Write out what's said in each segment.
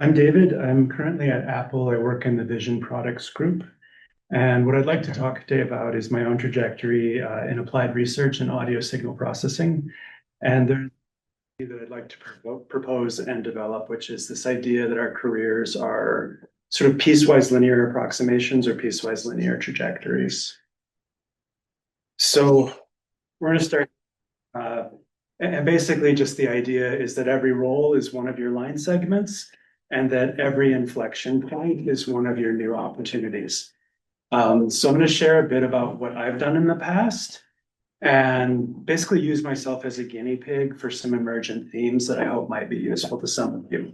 I'm David. I'm currently at Apple. I work in the Vision Products Group. And what I'd like to talk today about is my own trajectory in applied research and audio signal processing. And there's a that I'd like to propose and develop, which is this idea that our careers are sort of piecewise linear approximations or piecewise linear trajectories. So we're going to start. And basically, just the idea is that every roll is one of your line segments, and that every inflection point is one of your new opportunities. So I'm going to share a bit about what I've done in the past and basically use myself as a guinea pig for some emergent themes that I hope might be useful to some of you.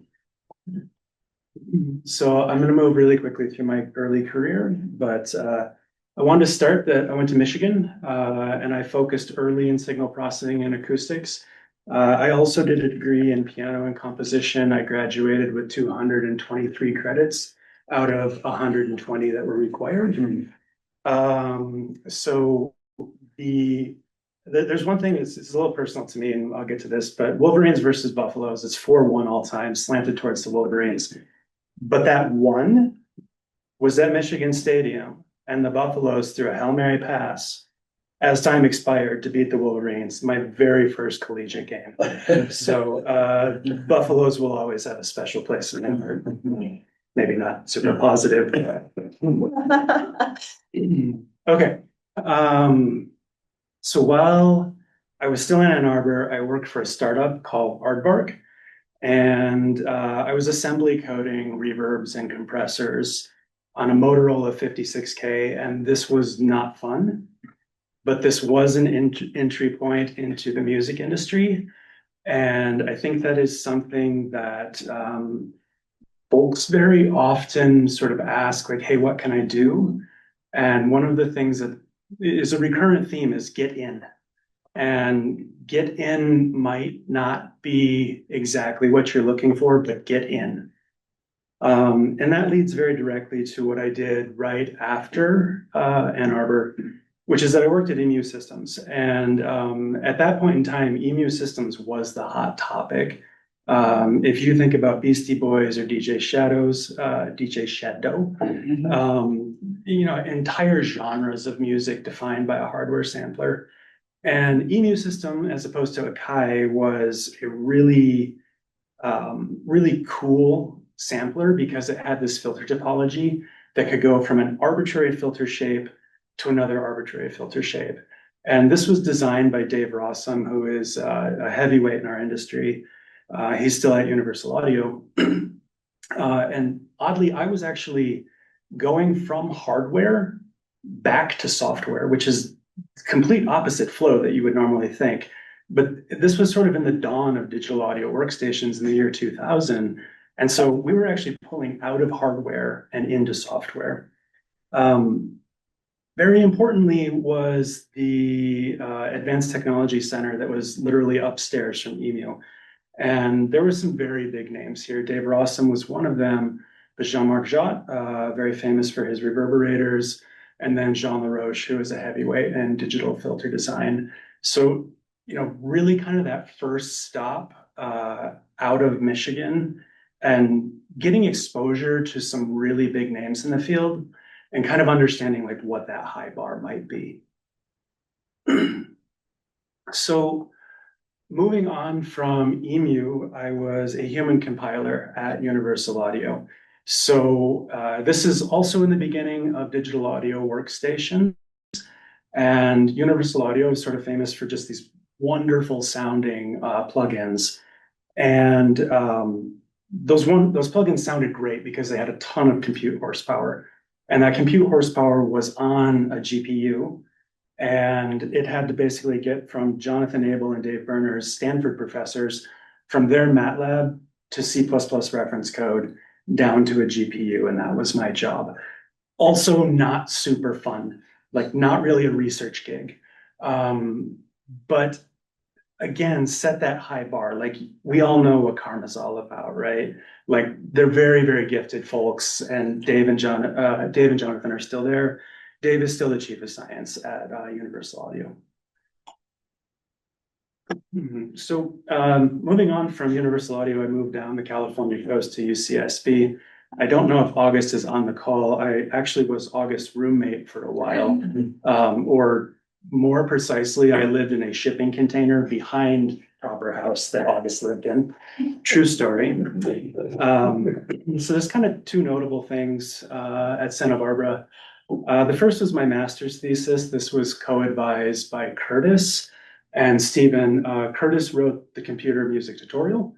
So I'm going to move really quickly through my early career, but I wanted to start that I went to Michigan and I focused early in signal processing and acoustics. I also did a degree in piano and composition. I graduated with 223 credits out of 120 that were required. So there's one thing that's it's a little personal to me, and I'll get to this, but Wolverines versus Buffaloes, it's 4-1 all time, slanted towards the Wolverines. But that one was at Michigan Stadium, and the Buffaloes threw a Hail Mary pass as time expired to beat the Wolverines, my very first collegiate game. So Buffaloes will always have a special place in my heart. Maybe not super positive. Okay. So while I was still in Ann Arbor, I worked for a startup called Aardvark, and I was assembly coding reverbs and compressors on a Motorola 56K, and this was not fun, but this was an entry point into the music industry. And I think that is something that folks very often sort of ask, like, hey, what can I do? And one of the things that is a recurrent theme is get in. And get in might not be exactly what you're looking for, but get in. And that leads very directly to what I did right after Ann Arbor, which is that I worked at EMU Systems. And at that point in time, EMU Systems was the hot topic. If you think about Beastie Boys or DJ Shadows, DJ Shadow, entire genres of music defined by a hardware sampler. And EMU System, as opposed to Akai, was a really, really cool sampler because it had this filter topology that could go from an arbitrary filter shape to another arbitrary filter shape. And this was designed by Dave Rossum, who is a heavyweight in our industry. He's still at Universal Audio. And oddly, I was actually going from hardware back to software, which is complete opposite flow that you would normally think. But this was sort of in the dawn of digital audio workstations in the year 2000. And so we were actually pulling out of hardware and into software. Very importantly was the Advanced Technology Center that was literally upstairs from EMU. And there were some very big names here. Dave Rossum was one of them, but Jean-Marc Jot, very famous for his reverberators, and then Jean Laroche, who is a heavyweight in digital filter design. So, really kind of that first stop out of Michigan and getting exposure to some really big names in the field and kind of understanding like what that high bar might be. So moving on from EMU, I was a human compiler at Universal Audio. So this is also in the beginning of digital audio workstation. And Universal Audio is sort of famous for just these wonderful sounding plugins. And those plugins sounded great because they had a ton of compute horsepower. And that compute horsepower was on a GPU. And it had to basically get from Jonathan Abel and Dave Berner's Stanford professors from their MATLAB to C++ reference code down to a GPU. And that was my job. Also not super fun, like not really a research gig. But again, set that high bar. Like we all know what Karma's all about, right? Like they're very, very gifted folks, and Dave and Jonathan are still there. Dave is still the chief of science at Universal Audio. So moving on from Universal Audio, I moved down the California coast to UCSB. I don't know if August is on the call. I actually was August's roommate for a while, or more precisely, I lived in a shipping container behind proper house that August lived in. True story. So there's kind of two notable things at Santa Barbara. The first was my master's thesis. This was co-advised by Curtis and Stephen. Curtis wrote the computer music tutorial,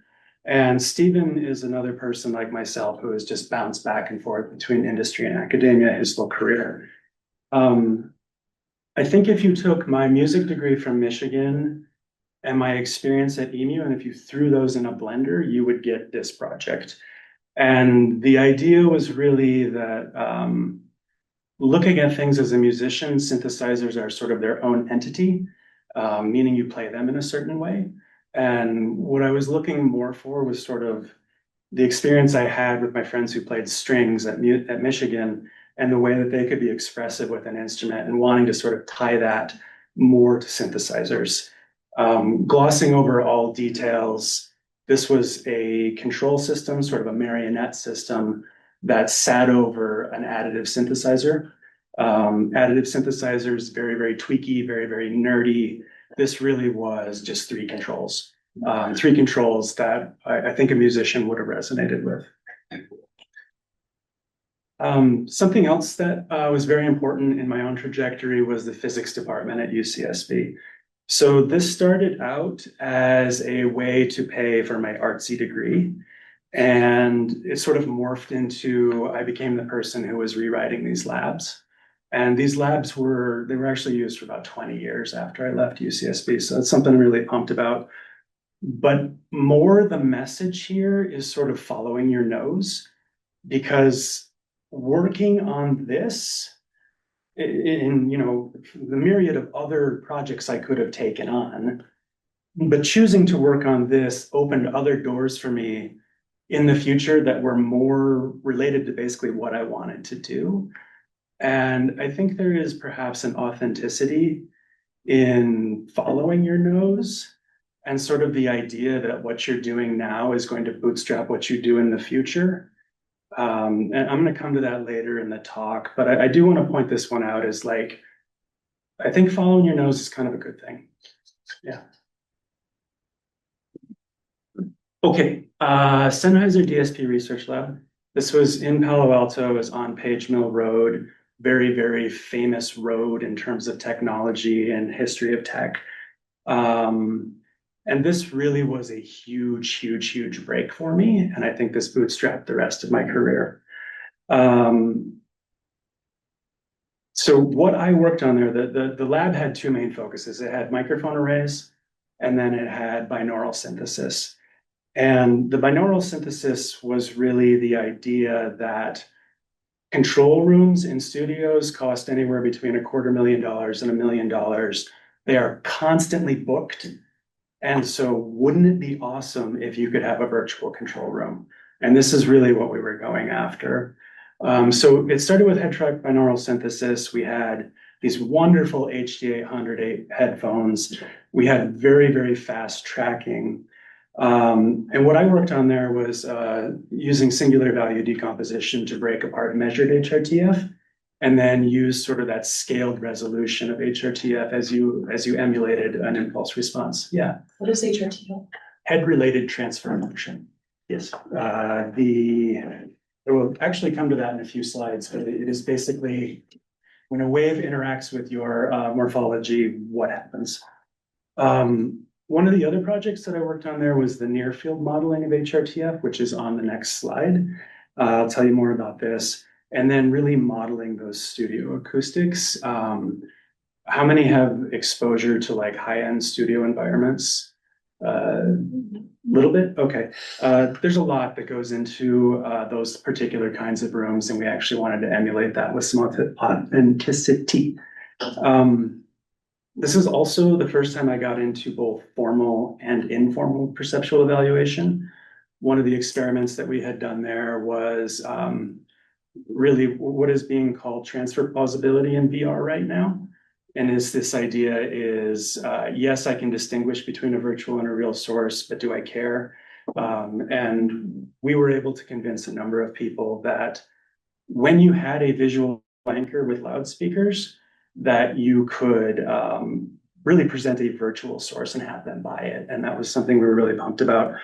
and Stephen is another person like myself who has just bounced back and forth between industry and academia his whole career. I think if you took my music degree from Michigan and my experience at EMU, and if you threw those in a blender, you would get this project. And the idea was really that looking at things as a musician, synthesizers are sort of their own entity, meaning you play them in a certain way. And what I was looking more for was sort of the experience I had with my friends who played strings at Michigan and the way that they could be expressive with an instrument and wanting to sort of tie that more to synthesizers. Glossing over all details, this was a control system, sort of a marionette system that sat over an additive synthesizer. Additive synthesizers, very, very tweaky, very, very nerdy. This really was just three controls that I think a musician would have resonated with. Something else that was very important in my own trajectory was the physics department at UCSB. So this started out as a way to pay for my artsy degree. And it sort of morphed into, I became the person who was rewriting these labs. And these labs they were actually used for about 20 years after I left UCSB. So it's something I'm really pumped about. But more the message here is sort of following your nose, because working on this in the myriad of other projects I could have taken on, but choosing to work on this opened other doors for me in the future that were more related to basically what I wanted to do. And I think there is perhaps an authenticity in following your nose and sort of the idea that what you're doing now is going to bootstrap what you do in the future. And I'm going to come to that later in the talk, but I do want to point this one out as like, I think following your nose is kind of a good thing. Yeah. Okay, Sennheiser DSP Research Lab. This was in Palo Alto, is on Page Mill Road, very, very famous road in terms of technology and history of tech. And this really was a huge, huge, huge break for me. And I think this bootstrapped the rest of my career. So what I worked on there, the lab had two main focuses. It had microphone arrays, and then it had binaural synthesis. And the binaural synthesis was really the idea that control rooms in studios cost anywhere between $250,000 and $1 million. They are constantly booked. And so wouldn't it be awesome if you could have a virtual control room? And this is really what we were going after. So it started with head track binaural synthesis. We had these wonderful HD800 headphones. We had very, very fast tracking. And what I worked on there was using singular value decomposition to break apart measured HRTF, and then use sort of that scaled resolution of HRTF as you emulated an impulse response. Yeah. What is HRTF? Head-related transfer function. Yes. We'll actually come to that in a few slides, but it is basically when a wave interacts with your morphology, what happens? One of the other projects that I worked on there was the near field modeling of HRTF, which is on the next slide. I'll tell you more about this. And then really modeling those studio acoustics. How many have exposure to like high-end studio environments? Little bit? Okay. There's a lot that goes into those particular kinds of rooms, and we actually wanted to emulate that with some authenticity. This is also the first time I got into both formal and informal perceptual evaluation. One of the experiments that we had done there was really what is being called transfer plausibility in VR right now. And is this idea is, yes, I can distinguish between a virtual and a real source, but do I care? And we were able to convince a number of people that when you had a visual anchor with loudspeakers, that you could really present a virtual source and have them buy it. And that was something we were really pumped about.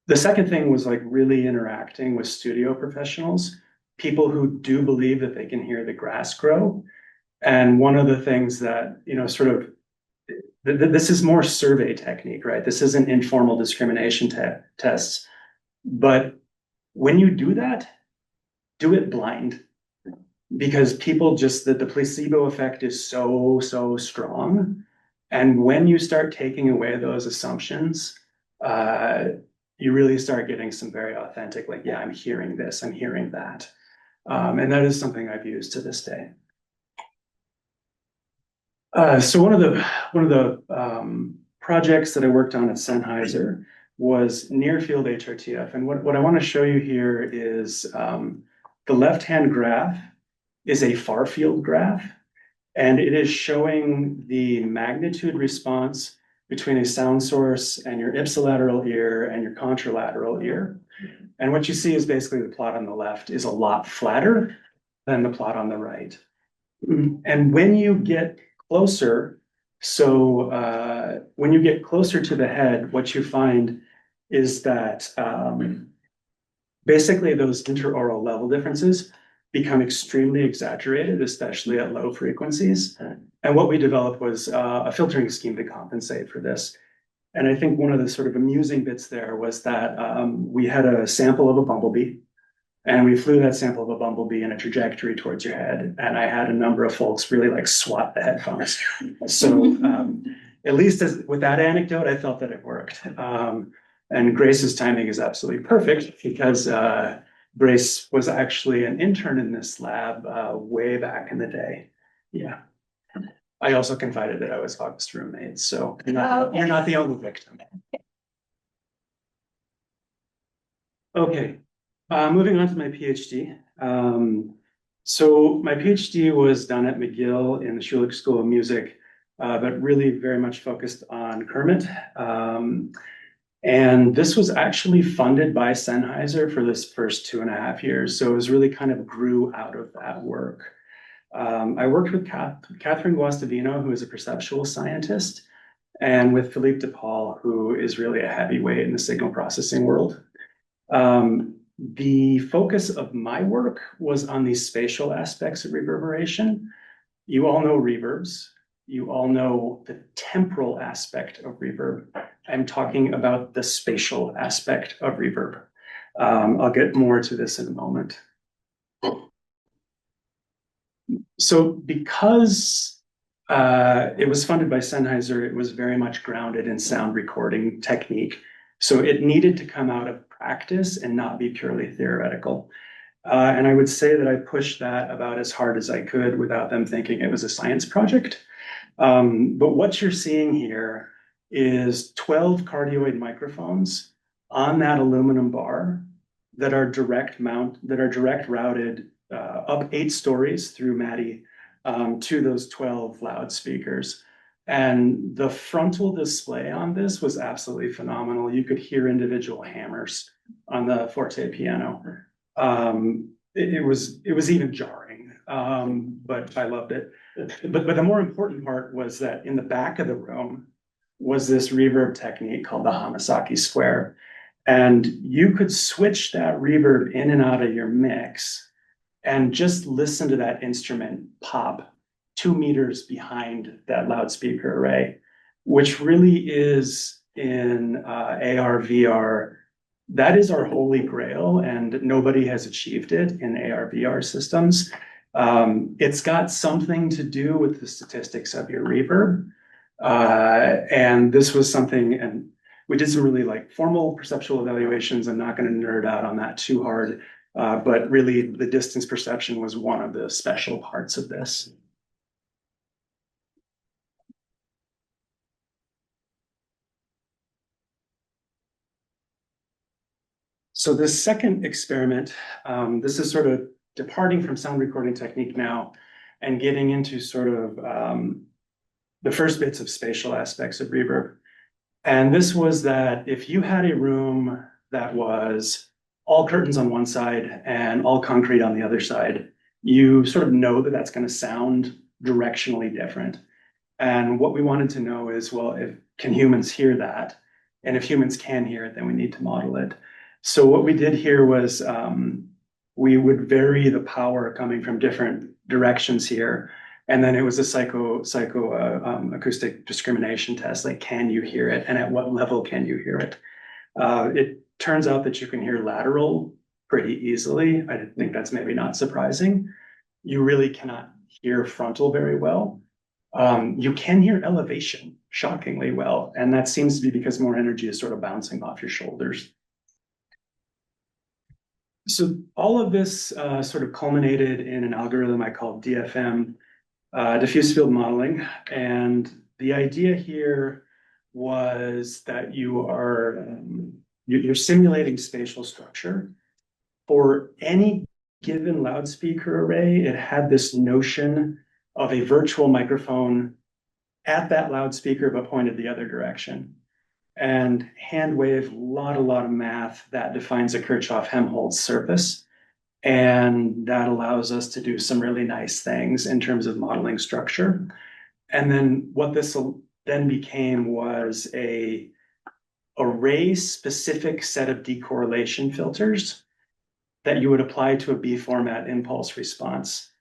The second thing was like really interacting with studio professionals, people who do believe that they can hear the grass grow. And one of the things that, sort of, this is more survey technique, right? This isn't informal discrimination tests. But when you do that, do it blind, because people just, the placebo effect is so, so strong. And when you start taking away those assumptions, you really start getting some very authentic, like, yeah, I'm hearing this, I'm hearing that. And that is something I've used to this day. So one of the projects that I worked on at Sennheiser was near field HRTF. And what I want to show you here is the left-hand graph is a far field graph, and it is showing the magnitude response between a sound source and your ipsilateral ear and your contralateral ear. And what you see is basically the plot on the left is a lot flatter than the plot on the right. And when you get closer, when you get closer to the head, what you find is that basically those interaural level differences become extremely exaggerated, especially at low frequencies. And what we developed was a filtering scheme to compensate for this. And I think one of the sort of amusing bits there was that we had a sample of a bumblebee, and we flew that sample of a bumblebee in a trajectory towards your head. And I had a number of folks really like swat the headphones. So at least with that anecdote, I felt that it worked. And Grace's timing is absolutely perfect, because Grace was actually an intern in this lab way back in the day. Yeah. I also confided that I was August's roommate, so you're not the only victim. Okay, moving on to my PhD. So my PhD was done at McGill in the Schulich School of Music, but really very much focused on Kermit. And this was actually funded by Sennheiser for this first 2.5 years. So it was really kind of grew out of that work. I worked with Catherine Guastavino, who is a perceptual scientist, and with Philippe de Paul, who is really a heavyweight in the signal processing world. The focus of my work was on the spatial aspects of reverberation. You all know reverbs. You all know the temporal aspect of reverb. I'm talking about the spatial aspect of reverb. I'll get more to this in a moment. So because it was funded by Sennheiser, it was very much grounded in sound recording technique. So it needed to come out of practice and not be purely theoretical. And I would say that I pushed that about as hard as I could without them thinking it was a science project. But what you're seeing here is 12 cardioid microphones on that aluminum bar that are direct routed up 8 stories through Maddie to those 12 loudspeakers. And the frontal display on this was absolutely phenomenal. You could hear individual hammers on the forte piano. It was even jarring, but I loved it. But the more important part was that in the back of the room was this reverb technique called the Hamasaki square. And you could switch that reverb in and out of your mix and just listen to that instrument pop 2 meters behind that loudspeaker array, which really is in AR, VR. That is our holy grail, and nobody has achieved it in AR, VR systems. It's got something to do with the statistics of your reverb. And this was something, and we did some really like formal perceptual evaluations. I'm not going to nerd out on that too hard, but really the distance perception was one of the special parts of this. So this second experiment, this is sort of departing from sound recording technique now, and getting into sort of the first bits of spatial aspects of reverb. And this was that if you had a room that was all curtains on one side and all concrete on the other side, you sort of know that that's going to sound directionally different. And what we wanted to know is, well, can humans hear that? And if humans can hear it, then we need to model it. So what we did here was we would vary the power coming from different directions here. And then it was a acoustic discrimination test, like, can you hear it? And at what level can you hear it? It turns out that you can hear lateral pretty easily. I think that's maybe not surprising. You really cannot hear frontal very well. You can hear elevation shockingly well, and that seems to be because more energy is sort of bouncing off your shoulders. So all of this sort of culminated in an algorithm I call DFM, diffuse field modeling. And the idea here was that you're simulating spatial structure. For any given loudspeaker array, it had this notion of a virtual microphone at that loudspeaker, but pointed the other direction. And hand wave, a lot of math that defines a Kirchhoff-Helmholtz surface. And that allows us to do some really nice things in terms of modeling structure. And then what this then became was a array-specific set of decorrelation filters that you would apply to a B format impulse response.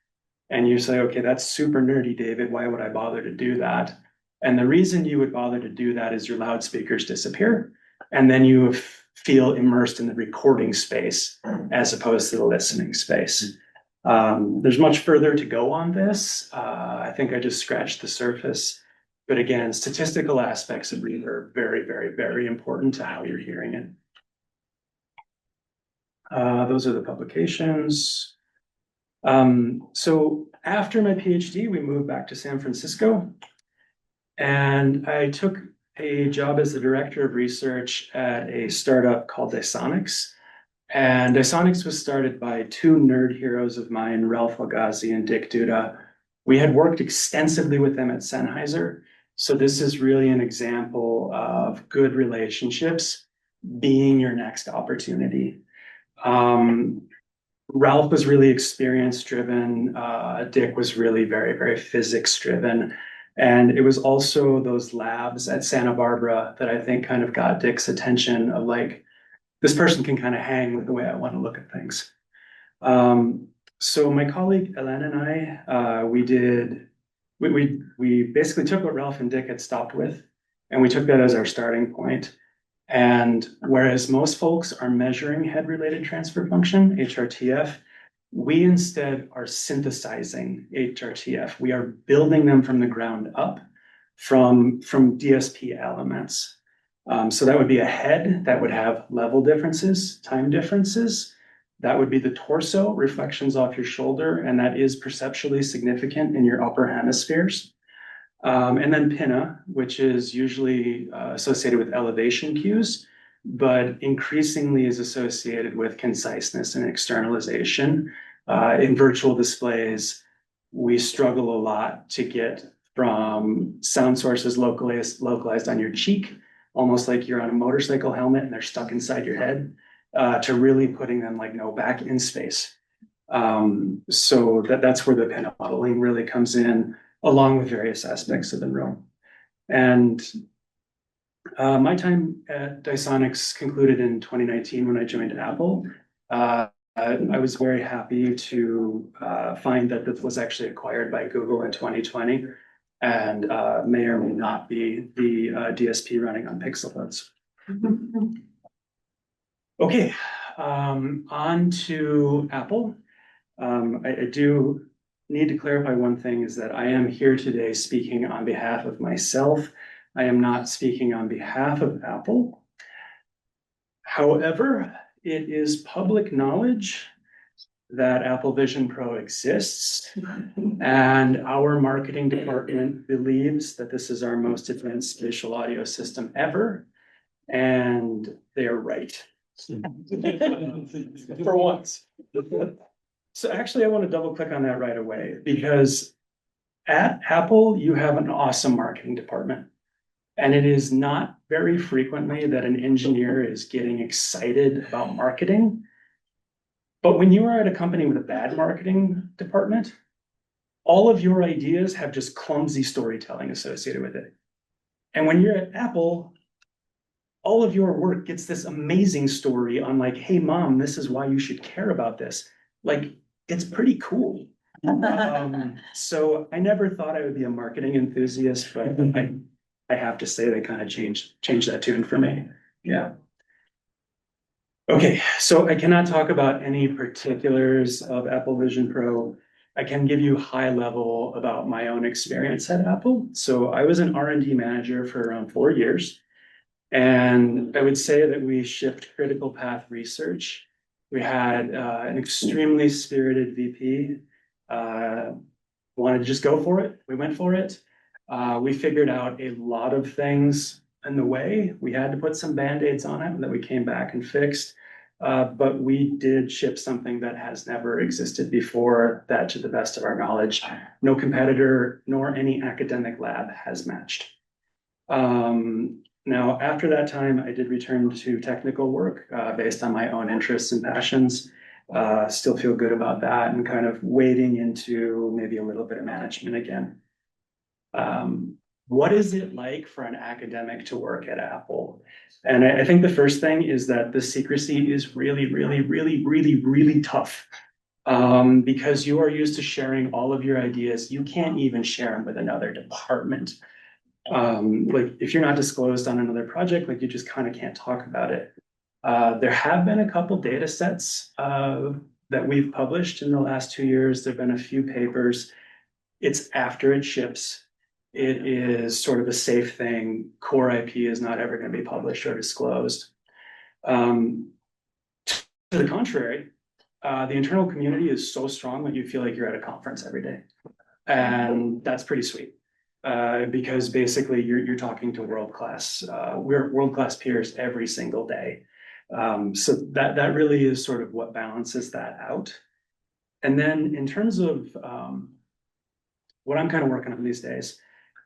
And you say, okay, that's super nerdy, David. Why would I bother to do that? And the reason you would bother to do that is your loudspeakers disappear. And then you feel immersed in the recording space as opposed to the listening space. There's much further to go on this. I think I just scratched the surface. But again, statistical aspects of reverb are very, very, very important to how you're hearing it. Those are the publications. So after my PhD, we moved back to San Francisco, and I took a job as the director of research at a startup called Dysonics. And Dysonics was started by two nerd heroes of mine, Ralph Algazi and Dick Duda. We had worked extensively with them at Sennheiser. So this is really an example of good relationships being your next opportunity. Ralph was really experience driven. Dick was really very, very physics driven. And it was also those labs at Santa Barbara that I think kind of got Dick's attention of like, this person can kind of hang with the way I want to look at things. So my colleague Ellen and I, we basically took what Ralph and Dick had stopped with, and we took that as our starting point. And whereas most folks are measuring head-related transfer function, HRTF, we instead are synthesizing HRTF. We are building them from the ground up from DSP elements. So that would be a head that would have level differences, time differences. That would be the torso, reflections off your shoulder, and that is perceptually significant in your upper hemispheres. And then pinna, which is usually associated with elevation cues, but increasingly is associated with conciseness and externalization. In virtual displays, we struggle a lot to get from sound sources localized on your cheek, almost like you're on a motorcycle helmet and they're stuck inside your head, to really putting them like back in space. So that's where the pinna modeling really comes in, along with various aspects of the room. And my time at Dysonics concluded in 2019 when I joined Apple. I was very happy to find that this was actually acquired by Google in 2020 and may or may not be the DSP running on Pixel buds. Okay, on to Apple. I do need to clarify one thing, is that I am here today speaking on behalf of myself. I am not speaking on behalf of Apple. However, it is public knowledge that Apple Vision Pro exists, and our marketing department believes that this is our most advanced spatial audio system ever, and they're right. For once. So actually, I want to double click on that right away because at Apple, you have an awesome marketing department. And it is not very frequently that an engineer is getting excited about marketing. But when you are at a company with a bad marketing department, all of your ideas have just clumsy storytelling associated with it. And when you're at Apple, all of your work gets this amazing story on like, hey, mom, this is why you should care about this. Like, it's pretty cool. So I never thought I would be a marketing enthusiast, but I have to say they kind of changed that tune for me. Yeah. Okay, so I cannot talk about any particulars of Apple Vision Pro. I can give you high level about my own experience at Apple. So I was an R&D manager for around 4 years. And I would say that we shipped critical path research. We had an extremely spirited VP, wanted to just go for it. We went for it. We figured out a lot of things in the way. We had to put some band-aids on it that we came back and fixed. But we did ship something that has never existed before, that to the best of our knowledge, no competitor nor any academic lab has matched. Now, after that time, I did return to technical work based on my own interests and passions. Still feel good about that and kind of wading into maybe a little bit of management again. What is it like for an academic to work at Apple? And I think the first thing is that the secrecy is really, really, really, really, really tough. Because you are used to sharing all of your ideas. You can't even share them with another department. Like if you're not disclosed on another project, like you just kind of can't talk about it. There have been a couple data sets that we've published in the last 2 years. There've been a few papers. It's after it ships. It is sort of a safe thing. Core IP is not ever going to be published or disclosed. To the contrary, the internal community is so strong that you feel like you're at a conference every day. And that's pretty sweet. Because basically you're talking to we're world-class peers every single day. So that really is sort of what balances that out. And then in terms of what I'm kind of working on these days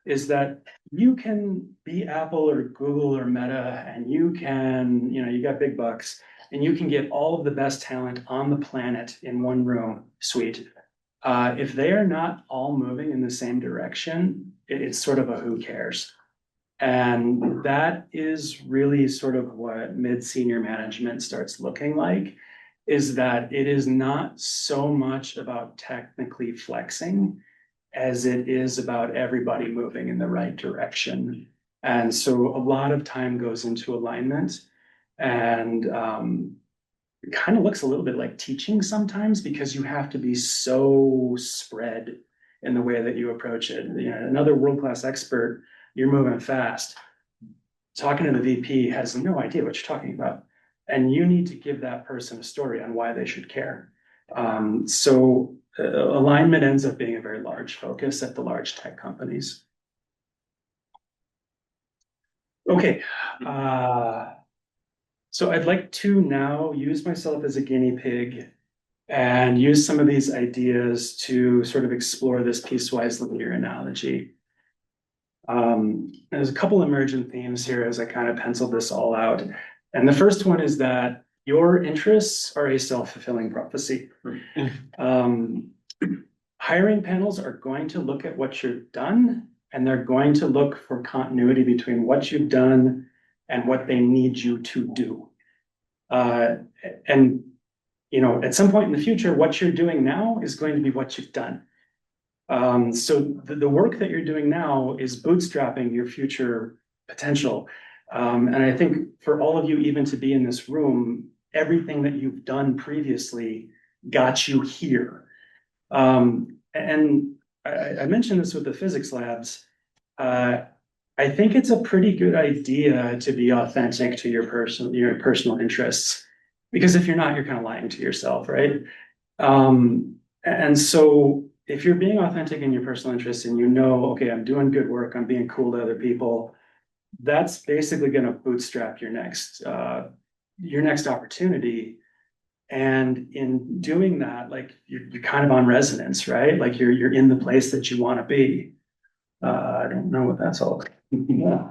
is that you can be Apple or Google or Meta, and you got big bucks, and you can get all of the best talent on the planet in one room. Sweet. If they are not all moving in the same direction, it's sort of a who cares. And that is really sort of what mid-senior management starts looking like, is that it is not so much about technically flexing as it is about everybody moving in the right direction. And so a lot of time goes into alignment, and it kind of looks a little bit like teaching sometimes because you have to be so spread in the way that you approach it. Another world-class expert, you're moving fast. Talking to the VP has no idea what you're talking about. And you need to give that person a story on why they should care. So alignment ends up being a very large focus at the large tech companies. Okay. So I'd like to now use myself as a guinea pig and use some of these ideas to sort of explore this piecewise linear analogy. There's a couple emergent themes here as I kind of penciled this all out. And the first one is that your interests are a self-fulfilling prophecy. Hiring panels are going to look at what you've done, and they're going to look for continuity between what you've done and what they need you to do. And at some point in the future, what you're doing now is going to be what you've done. So the work that you're doing now is bootstrapping your future potential. And I think for all of you, even to be in this room, everything that you've done previously got you here. And I mentioned this with the physics labs. I think it's a pretty good idea to be authentic to your personal interests, because if you're not, you're kind of lying to yourself, right? And so if you're being authentic in your personal interests and okay, I'm doing good work, I'm being cool to other people, that's basically going to bootstrap your next opportunity. And in doing that, like you're kind of on resonance, right? Like you're in the place that you want to be. I don't know what that's all. Yeah.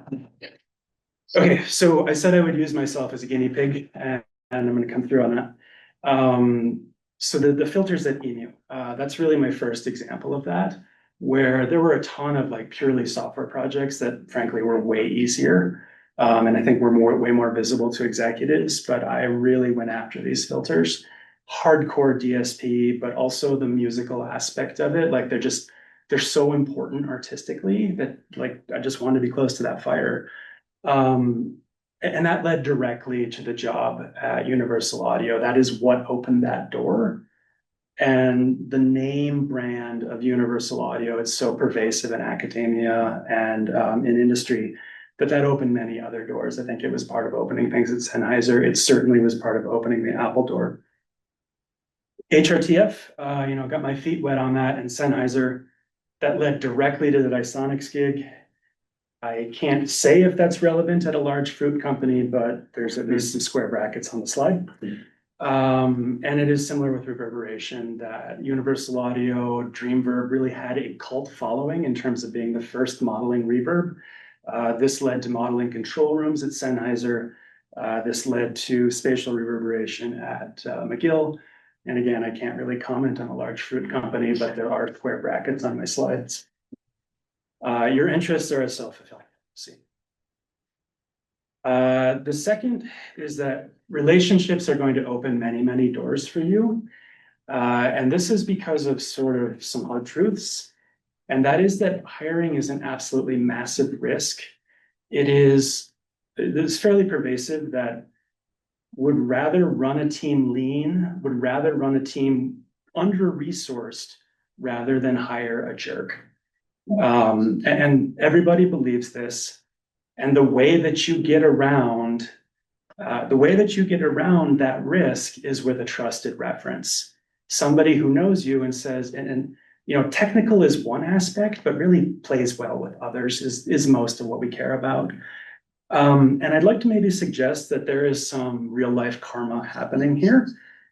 Okay, so I said I would use myself as a guinea pig, and I'm going to come through on that. So the filters at Emu, that's really my first example of that, where there were a ton of like purely software projects that frankly were way easier. And I think were way more visible to executives, but I really went after these filters, hardcore DSP, but also the musical aspect of it. Like they're so important artistically that like I just wanted to be close to that fire. Um, and that led directly to the job at Universal Audio. That is what opened that door. And the name brand of Universal Audio is so pervasive in academia and in industry that opened many other doors. I think it was part of opening things at Sennheiser. It certainly was part of opening the Apple door. HRTF, got my feet wet on that, and Sennheiser. That led directly to the Dysonics gig. I can't say if that's relevant at a large fruit company, but there's at least some square brackets on the slide. And it is similar with reverberation that Universal Audio, Dreamverb really had a cult following in terms of being the first modeling reverb. This led to modeling control rooms at Sennheiser. This led to spatial reverberation at McGill. And again, I can't really comment on a large fruit company, but there are square brackets on my slides. Your interests are a self-fulfilling prophecy. The second is that relationships are going to open many, many doors for you. And this is because of sort of some hard truths. And that is that hiring is an absolutely massive risk. It's fairly pervasive that would rather run a team lean, would rather run a team under-resourced rather than hire a jerk. And everybody believes this. And the way that you get around that risk is with a trusted reference, somebody who knows you and says, technical is one aspect, but really plays well with others is most of what we care about. And I'd like to maybe suggest that there is some real life karma happening here,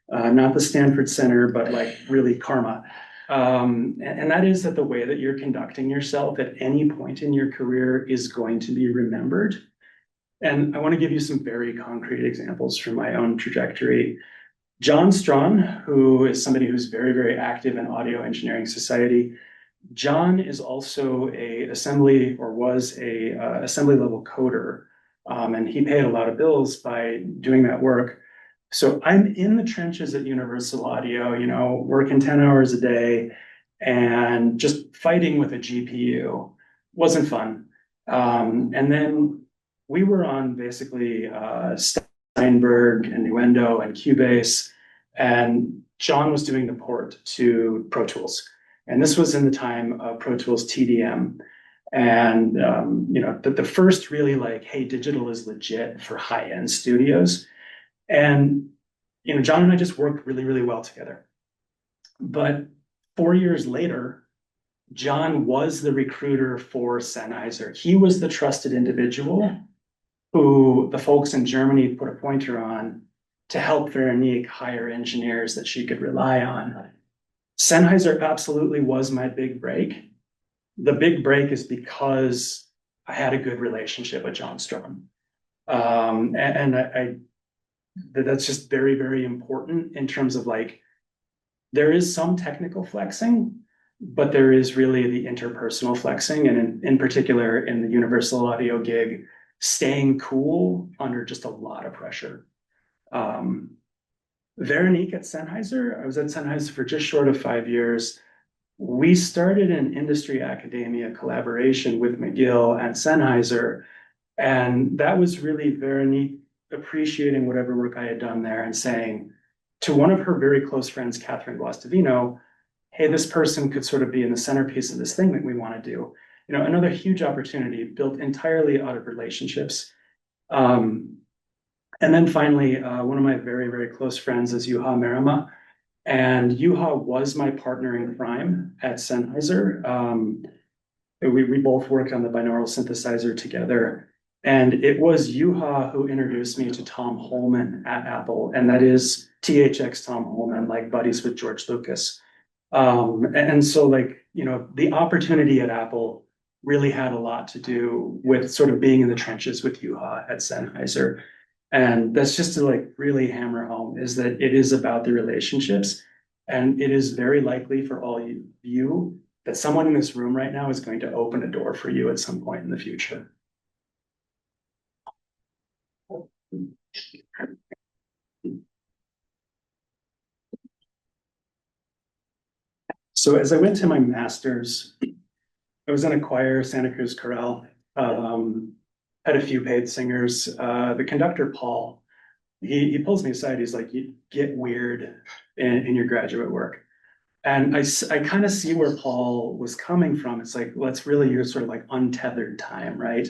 not the Stanford Center, but like really karma. And that is that the way that you're conducting yourself at any point in your career is going to be remembered. And I want to give you some very concrete examples from my own trajectory. John Strawn, who is somebody who's very, very active in Audio Engineering Society. John is also was a assembly level coder, and he paid a lot of bills by doing that work. So I'm in the trenches at Universal Audio, working 10 hours a day and just fighting with a GPU. Wasn't fun. And then we were on basically Steinberg and Nuendo and Cubase, and John was doing the port to Pro Tools. And this was in the time of Pro Tools TDM. And, the first really like, hey, digital is legit for high-end studios. And, John and I just worked really, really well together. But 4 years later, John was the recruiter for Sennheiser. He was the trusted individual who the folks in Germany put a pointer on to help Veronique hire engineers that she could rely on. Sennheiser absolutely was my big break. The big break is because I had a good relationship with John Strawn. That's just very, very important in terms of like, there is some technical flexing, but there is really the interpersonal flexing. And in particular, in the Universal Audio gig, staying cool under just a lot of pressure. Veronique at Sennheiser, I was at Sennheiser for just short of 5 years. We started an industry academia collaboration with McGill and Sennheiser. And that was really Veronique appreciating whatever work I had done there and saying to one of her very close friends, Catherine Guastavino, hey, this person could sort of be in the centerpiece of this thing that we want to do. Another huge opportunity built entirely out of relationships. And then finally, one of my very, very close friends is Juha Merima. And Juha was my partner in crime at Sennheiser. We both worked on the binaural synthesizer together. And it was Yuha who introduced me to Tom Holman at Apple, and that is THX Tom Holman, like buddies with George Lucas. And so like, the opportunity at Apple really had a lot to do with sort of being in the trenches with Yuha at Sennheiser. And that's just to like really hammer home is that it is about the relationships. And it is very likely for all you that someone in this room right now is going to open a door for you at some point in the future. So as I went to my master's, I was in a choir, Santa Cruz Chorale, had a few paid singers. The conductor, Paul, he pulls me aside. He's like, you get weird in your graduate work. And I kind of see where Paul was coming from. It's like, well, it's really your sort of like untethered time, right?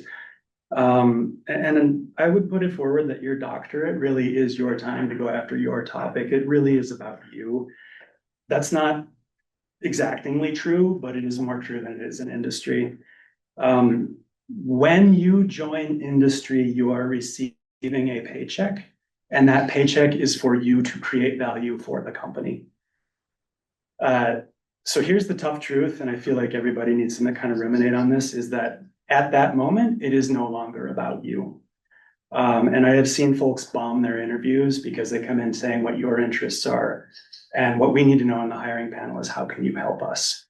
And I would put it forward that your doctorate really is your time to go after your topic. It really is about you. That's not exactingly true, but it is more true than it is in industry. When you join industry, you are receiving a paycheck, and that paycheck is for you to create value for the company. So here's the tough truth, and I feel like everybody needs to kind of ruminate on this, is that at that moment, it is no longer about you. And I have seen folks bomb their interviews because they come in saying what your interests are. And what we need to know on the hiring panel is how can you help us?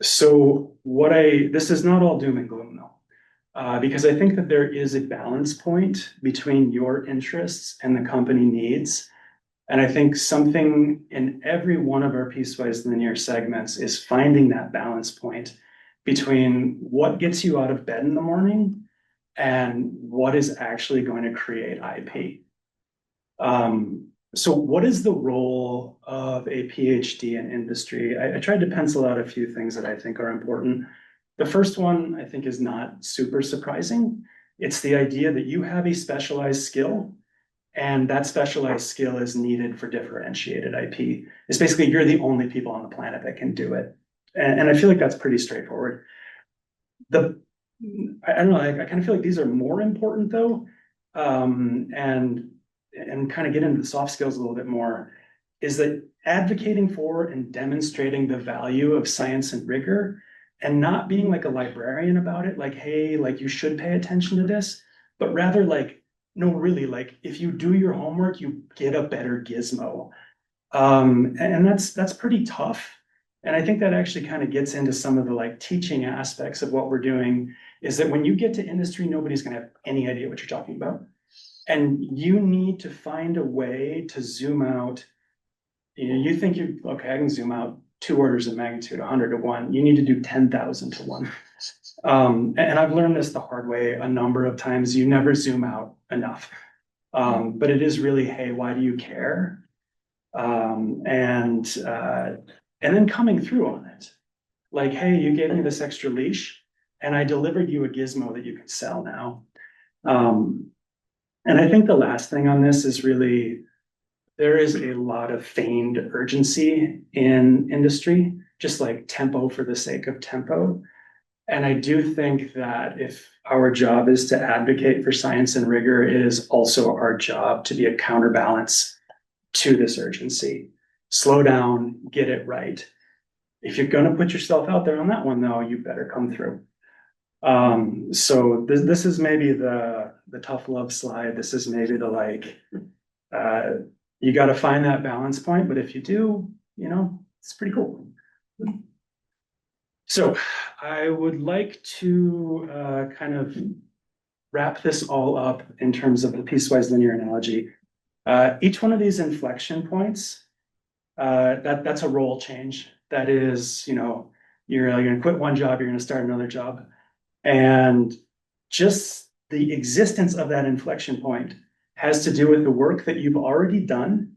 So this is not all doom and gloom though, because I think that there is a balance point between your interests and the company needs. And I think something in every one of our piecewise linear segments is finding that balance point between what gets you out of bed in the morning and what is actually going to create IP. So what is the role of a PhD in industry? I tried to pencil out a few things that I think are important. The first one I think is not super surprising. It's the idea that you have a specialized skill, and that specialized skill is needed for differentiated IP. It's basically you're the only people on the planet that can do it. And I feel like that's pretty straightforward. I don't know, I kind of feel like these are more important though. And kind of get into the soft skills a little bit more, is that advocating for and demonstrating the value of science and rigor and not being like a librarian about it, like, hey, like you should pay attention to this, but rather like, no, really, like if you do your homework, you get a better gizmo. And that's pretty tough. And I think that actually kind of gets into some of the like teaching aspects of what we're doing, is that when you get to industry, nobody's going to have any idea what you're talking about. And you need to find a way to zoom out. You think okay, I can zoom out 2 orders of magnitude, 100 to 1. You need to do 10,000 to 1. And I've learned this the hard way a number of times. You never zoom out enough. But it is really, hey, why do you care? And then coming through on it. Like, hey, you gave me this extra leash, and I delivered you a gizmo that you can sell now. And I think the last thing on this is really, there is a lot of feigned urgency in industry, just like tempo for the sake of tempo. And I do think that if our job is to advocate for science and rigor, it is also our job to be a counterbalance to this urgency. Slow down, get it right. If you're going to put yourself out there on that one, though, you better come through. So this is maybe the tough love slide. This is maybe the like, you got to find that balance point, but if you do, it's pretty cool. So I would like to kind of wrap this all up in terms of the piecewise linear analogy. Each one of these inflection points, that's a role change. That is, you're going to quit one job, you're going to start another job. And just the existence of that inflection point has to do with the work that you've already done.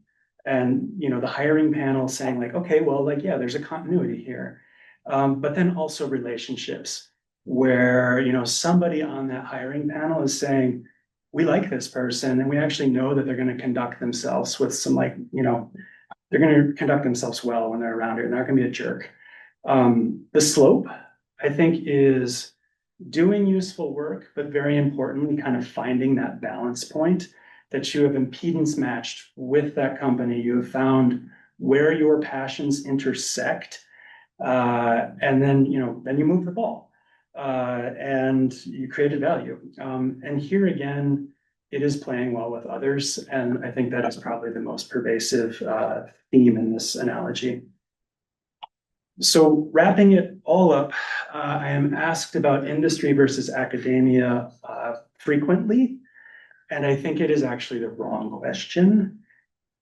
And, the hiring panel saying like, okay, well, like, yeah, there's a continuity here. But then also relationships where, somebody on that hiring panel is saying, we like this person and we actually know that they're going to conduct themselves with some like, they're going to conduct themselves well when they're around here. They're not going to be a jerk. The slope, I think, is doing useful work, but very importantly, kind of finding that balance point that you have impedance matched with that company. You have found where your passions intersect, and then you move the ball, and you created value. And here again, it is playing well with others, and I think that is probably the most pervasive theme in this analogy. So wrapping it all up, I am asked about industry versus academia frequently, and I think it is actually the wrong question.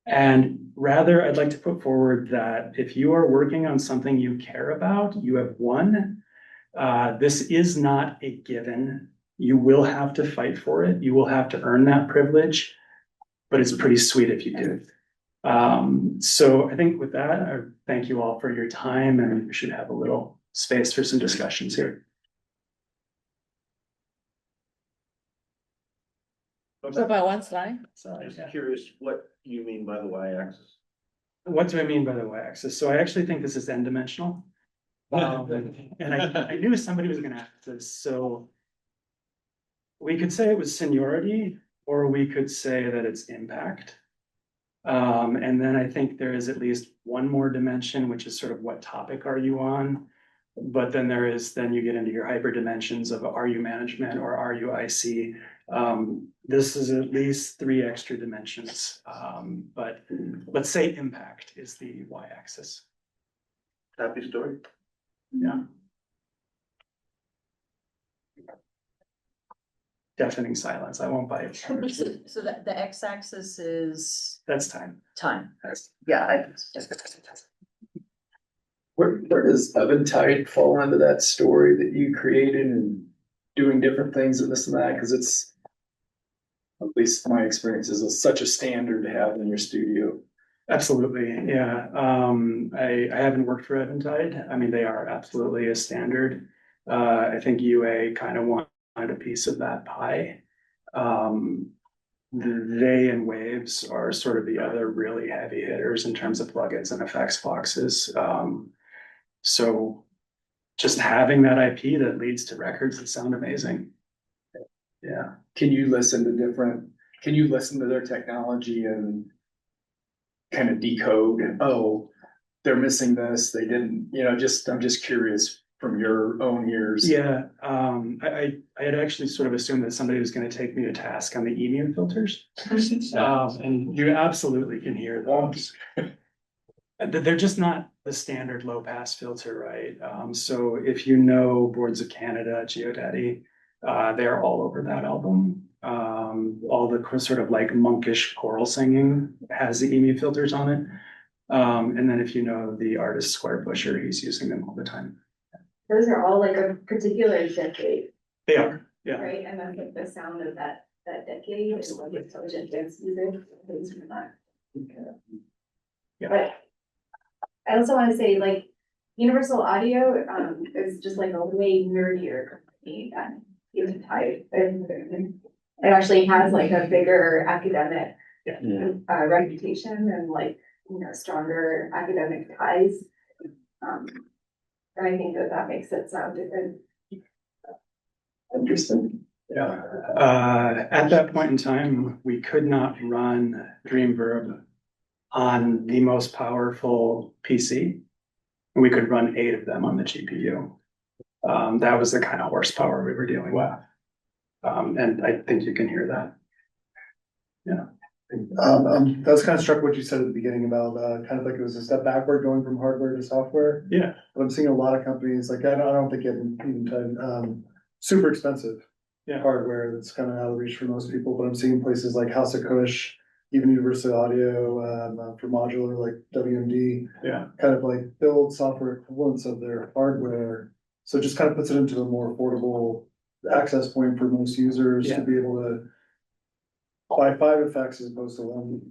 And rather, I'd like to put forward that if you are working on something you care about, you have won. This is not a given. You will have to fight for it. You will have to earn that privilege, but it's pretty sweet if you do. So I think with that, I thank you all for your time, and we should have a little space for some discussions here. So about one slide? I'm just curious what you mean by the y-axis. What do I mean by the y-axis? So I actually think this is n-dimensional. And I knew somebody was gonna ask this, so we could say it was seniority, or we could say that it's impact. And then I think there is at least one more dimension, which is sort of what topic are you on? But then then you get into your hyper dimensions of are you management or are you IC? This is at least 3 extra dimensions, but let's say impact is the y-axis. Happy story. Yeah. Deafening silence. I won't bite. So the x-axis is That's time. time. That's- Yeah. Where does Eventide fall into that story that you created and doing different things and this and that? Because it's, at least my experience, is such a standard to have in your studio. Absolutely, yeah. I haven't worked for Eventide. I mean, they are absolutely a standard. I think UA kind of wanted a piece of that pie. They and Waves are sort of the other really heavy hitters in terms of plugins and effects boxes. So just having that IP that leads to records that sound amazing. Yeah. Can you listen to their technology and kind of decode, oh, they're missing this, they didn't, I'm just curious from your own ears. Yeah, I had actually sort of assumed that somebody was gonna take me to task on the emu filters. And you absolutely can hear those. They're just not the standard low pass filter, right? So if you know Boards of Canada, GeoDaddy, they're all over that album. All the sort of like monkish choral singing has the emu filters on it. And then if you know the artist Square Pusher, he's using them all the time. Those are all like a particular decade, They are, yeah. right? And then like the sound of that decade is like intelligent dance music, things from that. Yeah. But I also want to say, like, Universal Audio is just like a way nerdier company than Eventide. It actually has like a bigger academic reputation and like, stronger academic ties. And I think that makes it sound different. Interesting. Yeah. At that point in time, we could not run Dreamverb on the most powerful PC. We could run 8 of them on the GPU. That was the kind of horsepower we were dealing with. And I think you can hear that. Yeah. I was kind of struck what you said at the beginning about kind of like it was a step backward going from hardware to software. Yeah. But I'm seeing a lot of companies like I don't think even super expensive hardware that's kind of out of reach for most people. But I'm seeing places like House of Kush, even Universal Audio for modular like WMD, kind of like build software equivalents of their hardware. So it just kind of puts it into a more affordable access point for most users to be able to buy 5 effects as opposed to one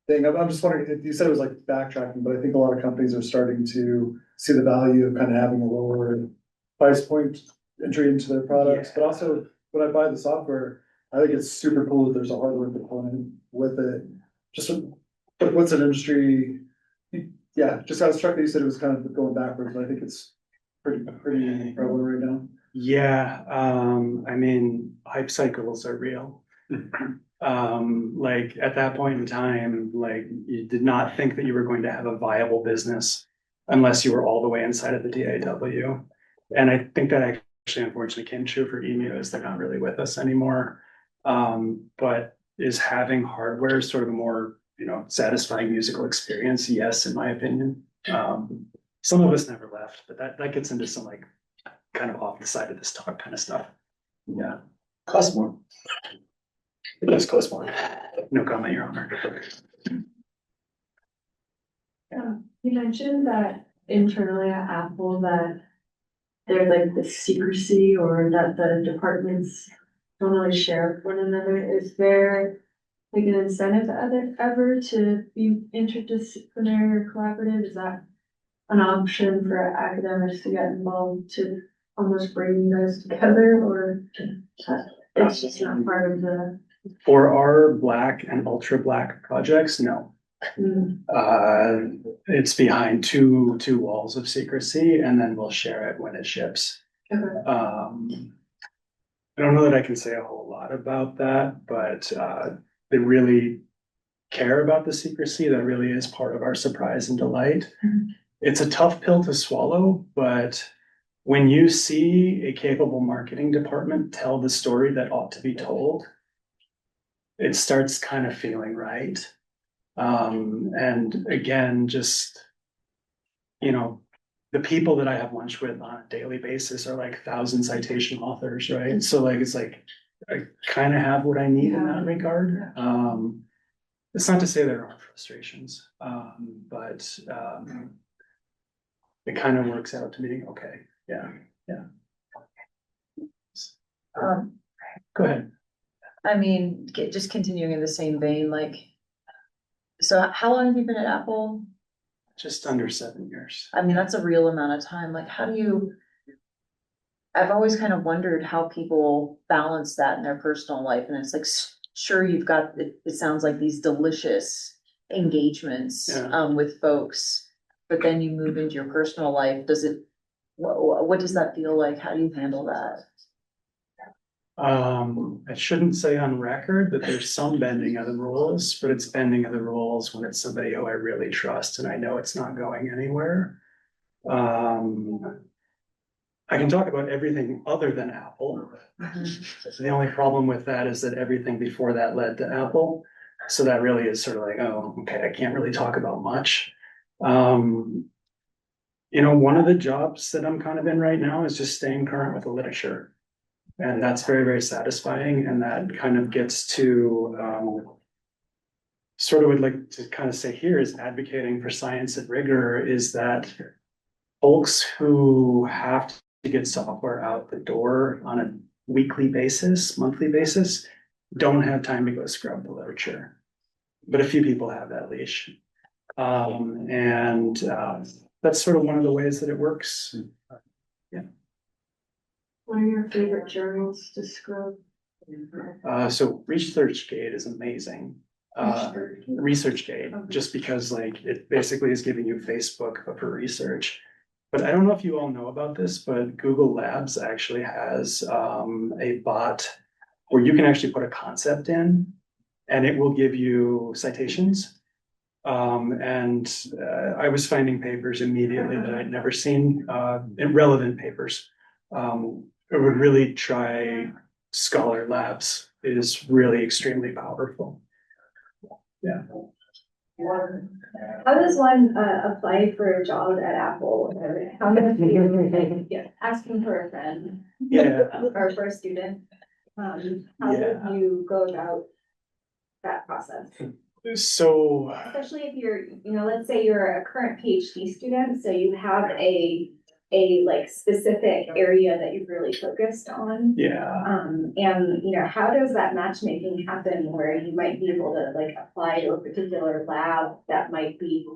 thing. I'm just wondering, you said it was like backtracking, but I think a lot of companies are starting to see the value of kind of having a lower price point entry into their products. But also when I buy the software, I think it's super cool that there's a hardware component with it. Just what's an industry? Yeah, just I was struck that you said it was kind of going backwards, but I think it's pretty prevalent right now. Yeah, I mean, hype cycles are real. Like at that point in time, like you did not think that you were going to have a viable business unless you were all the way inside of the DAW. And I think that actually unfortunately came true for emus. They're not really with us anymore. But is having hardware sort of a more, satisfying musical experience? Yes, in my opinion. Some of us never left, but that gets into some like kind of off the side of this talk kind of stuff. Yeah. Cost more. It does cost more. No comment, Your Honor. You mentioned that internally at Apple that there's like the secrecy or that the departments don't really share with one another. Is there like an incentive ever to be interdisciplinary or collaborative? Is that an option for academics to get involved to almost bring those together, or it's just not part of the? For our black and ultra black projects, no. It's behind two walls of secrecy, and then we'll share it when it ships. Okay. I don't know that I can say a whole lot about that, but they really care about the secrecy. That really is part of our surprise and delight. Mhm. It's a tough pill to swallow, but when you see a capable marketing department tell the story that ought to be told, it starts kind of feeling right. And again, just, the people that I have lunch with on a daily basis are like 1,000 citation authors, right? So like, it's like, I kind of have what I need in that regard. It's not to say there aren't frustrations, but it kind of works out to being okay. Yeah. Go ahead. I mean, just continuing in the same vein, like, so how long have you been at Apple? Just under 7 years. I mean, that's a real amount of time. Like, I've always kind of wondered how people balance that in their personal life. And it's like, sure, you've got, it sounds like these delicious engagements, Yeah. with folks, but then you move into your personal life. What does that feel like? How do you handle that? I shouldn't say on record that there's some bending of the rules, but it's bending of the rules when it's somebody who I really trust and I know it's not going anywhere. I can talk about everything other than Apple. The only problem with that is that everything before that led to Apple. So that really is sort of like, oh, okay, I can't really talk about much. One of the jobs that I'm kind of in right now is just staying current with the literature. And that's very, very satisfying. And that kind of gets to sort of would like to kind of say here is advocating for science and rigor is that folks who have to get software out the door on a weekly basis, monthly basis, don't have time to go scrub the literature. But a few people have that leash. That's sort of one of the ways that it works. What are your favorite journals to scrub? So ResearchGate is amazing. ResearchGate, just because like it basically is giving you Facebook but for research. But I don't know if you all know about this, but Google Labs actually has a bot where you can actually put a concept in and it will give you citations. I was finding papers immediately that I'd never seen, irrelevant papers. I would really try Scholar Labs. It is really extremely powerful. Yeah. How does one apply for a job at Apple? How does you asking for a friend? Yeah. Or for a student? How do you go about that process? So, Especially if you're, let's say you're a current PhD student, so you have a like specific area that you've really focused on. yeah. How does that matchmaking happen where you might be able to like apply to a particular lab that might be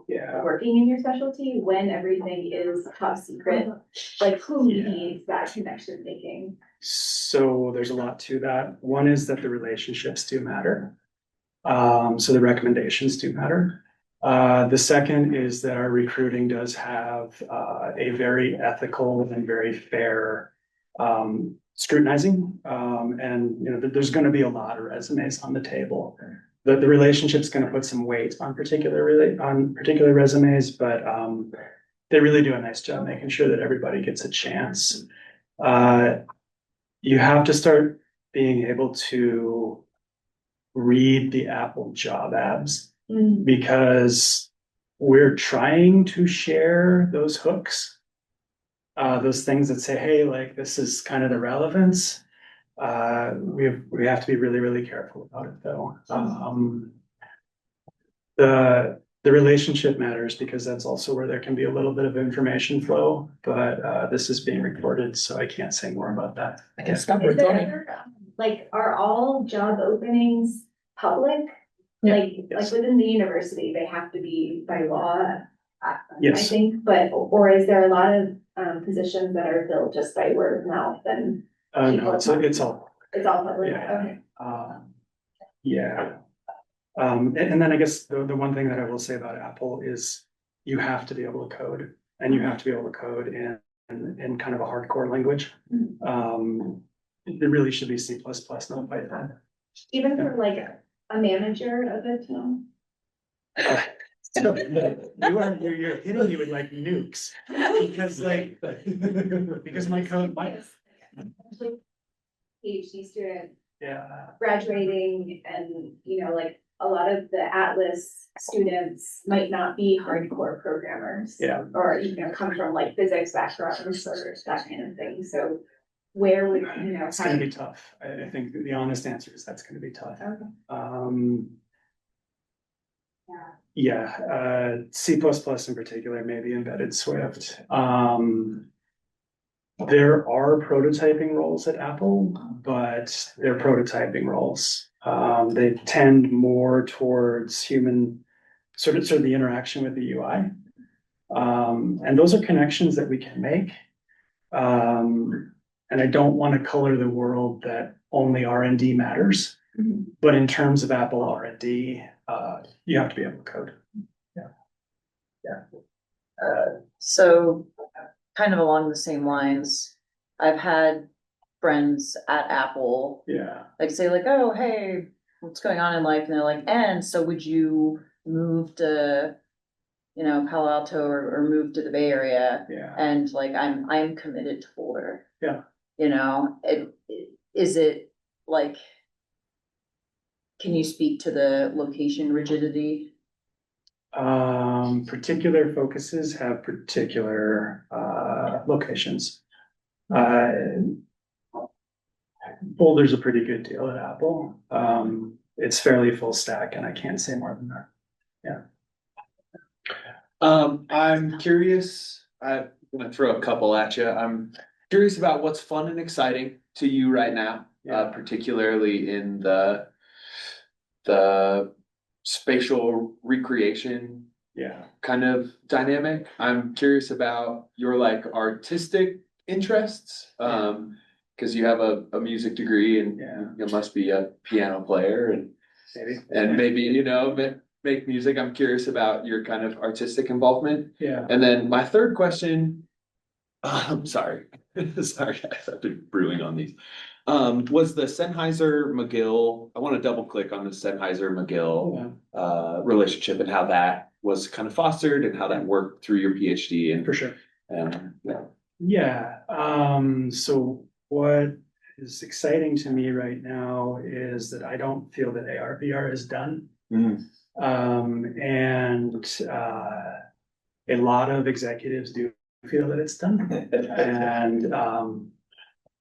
working in your specialty when everything is top secret? Like who needs that connection making? So there's a lot to that. One is that the relationships do matter. So the recommendations do matter. The second is that our recruiting does have a very ethical and very fair scrutinizing. And, you know, there's gonna be a lot of resumes on the table. The relationship's gonna put some weight on particular resumes, but, they really do a nice job making sure that everybody gets a chance. You have to start being able to read the Apple job ads because we're trying to share those hooks. Those things that say, hey, like this is kind of the relevance. We have to be really, really careful about it though. The relationship matters because that's also where there can be a little bit of information flow, but this is being recorded, so I can't say more about that. I can stop Is there recording. ever, like, are all job openings public? Yeah. Like Yes. within the university, they have to be by law, I Yes. think, or is there a lot of positions that are filled just by word of mouth and No, it's all, it's all public? Yeah. Okay. Yeah. And then I guess the one thing that I will say about Apple is you have to be able to code, and you have to be able to code in kind of a hardcore language. It really should be C++, not Python. Even for like a manager of a team? So, you're hitting me with like nukes, because like, because my code, PhD student yeah, graduating and, you know, like a lot of the Atlas students might not be hardcore programmers. Yeah. Or, you know, come from like physics backgrounds or that kind of thing, so where would, you know? it's gonna be tough. I think the honest answer is that's gonna be tough. Okay. Yeah, C++ in particular, maybe embedded Swift. There are prototyping roles at Apple, but they're prototyping roles. They tend more towards human, sort of the interaction with the UI. And those are connections that we can make. And I don't want to color the world that only R&D matters. But in terms of Apple R&D, you have to be able to code. So kind of along the same lines, I've had friends at Apple Yeah, like say like, oh, hey, what's going on in life? And they're like, and so would you move to, you know, Palo Alto or move to the Bay Area? yeah. And like, I'm committed to Boulder. Yeah. You know, is it like, can you speak to the location rigidity? Particular focuses have particular locations. Boulder's a pretty good deal at Apple. It's fairly full stack, and I can't say more than that. I'm curious, I'm gonna throw a couple at you. I'm curious about what's fun and exciting to you right now, Yeah. particularly in the spatial recreation Yeah, kind of dynamic. I'm curious about your like artistic interests, because you have a music degree and Yeah. you must be a piano player and maybe, you know, make music. I'm curious about your kind of artistic involvement. yeah. And then my third question, I'm sorry, sorry, I've been brewing on these. Was the Sennheiser McGill, I want to double click on the Sennheiser McGill relationship and how that was kind of fostered and how that worked through your PhD and For sure. yeah. Yeah, so what is exciting to me right now is that I don't feel that AR VR is done. And a lot of executives do feel that it's done.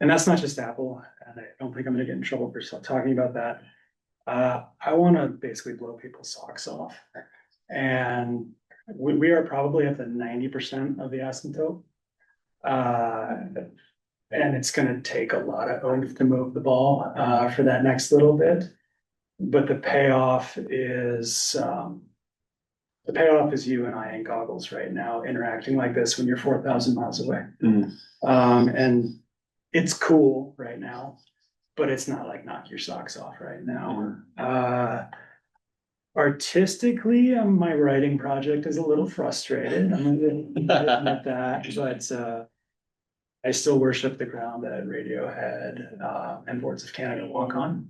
And that's not just Apple, and I don't think I'm gonna get in trouble for talking about that. I wanna basically blow people's socks off. And we are probably at the 90% of the asymptote. And it's gonna take a lot of oomph to move the ball, for that next little bit. But the payoff is you and I in goggles right now, interacting like this when you're 4,000 miles away. And it's cool right now, but it's not like knock your socks off right now. Artistically, my writing project is a little frustrated. I'm gonna admit that, but I still worship the ground that Radiohead, and Boards of Canada walk on.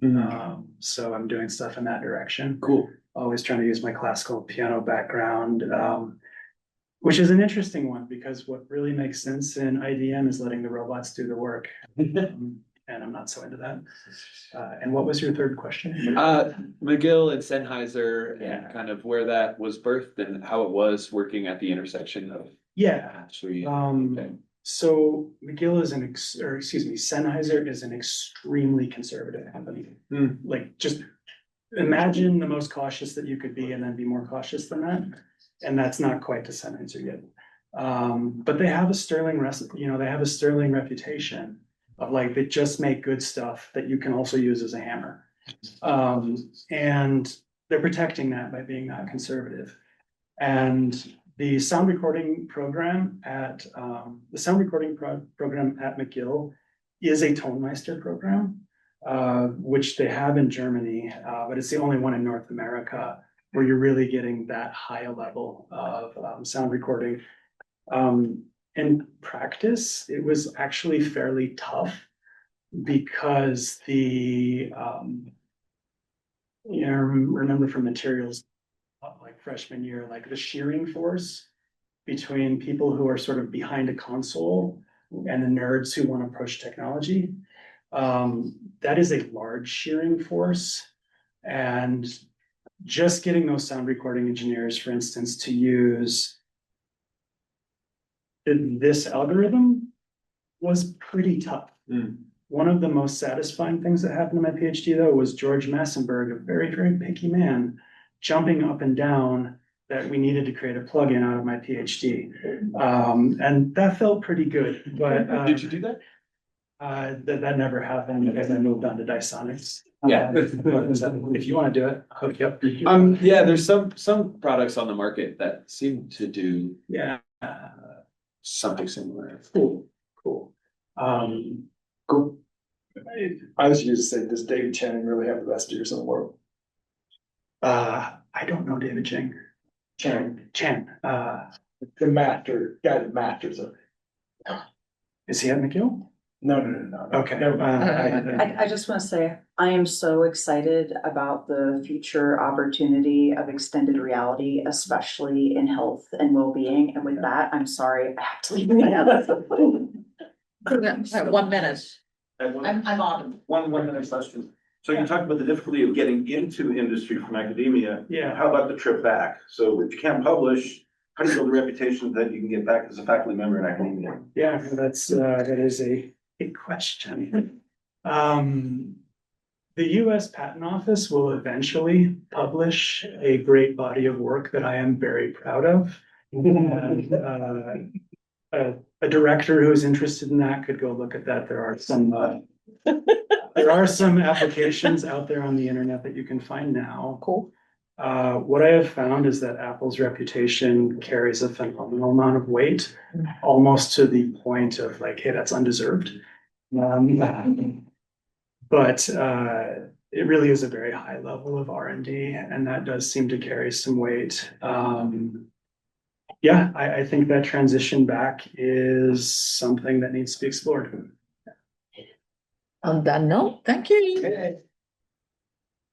So I'm doing stuff in that direction. Cool. Always trying to use my classical piano background, which is an interesting one because what really makes sense in IDM is letting the robots do the work. And I'm not so into that. And what was your third question? McGill and Sennheiser Yeah. and kind of where that was birthed and how it was working at the intersection of Yeah, actually. okay. So McGill is Sennheiser is an extremely conservative company. Like, just imagine the most cautious that you could be and then be more cautious than that. And that's not quite to Sennheiser yet. But they have a sterling reputation of like, they just make good stuff that you can also use as a hammer. And they're protecting that by being not conservative. And the sound recording program at McGill is a ToneMeister program, which they have in Germany, but it's the only one in North America where you're really getting that high a level of sound recording. In practice, it was actually fairly tough because remember from materials like freshman year, like the shearing force between people who are sort of behind a console and the nerds who want to push technology. That is a large shearing force. And just getting those sound recording engineers, for instance, to use this algorithm was pretty tough. One of the most satisfying things that happened in my PhD, though, was George Massenberg, a very, very picky man, jumping up and down that we needed to create a plugin out of my PhD. And that felt pretty good, but Did you do that? that never happened because I moved on to Dysonics. Yeah. If you want to do it, hook you up. Yeah, there's some products on the market that seem to do Yeah. something similar. Cool. Cool. I was just say, does David Channing really have the best ears in the world? I don't know David Chang. Chan. The master, guy that masters it. Is he at McGill? No. Okay. Never mind. I just want to say, I am so excited about the future opportunity of extended reality, especially in health and well-being. And with that, I'm sorry, I have to leave. At 1 minute. I'm on. One other question. So you talked about the difficulty of getting into industry from academia. Yeah. How about the trip back? So if you can't publish, how do you build a reputation that you can get back as a faculty member in academia? Yeah, that is a question. The US Patent Office will eventually publish a great body of work that I am very proud of. And, a director who's interested in that could go look at that. There are some applications out there on the internet that you can find now. Cool. What I have found is that Apple's reputation carries a phenomenal amount of weight, almost to the point of like, hey, that's undeserved. But it really is a very high level of R&D, and that does seem to carry some weight. Yeah, I think that transition back is something that needs to be explored. On that note, thank you. Okay.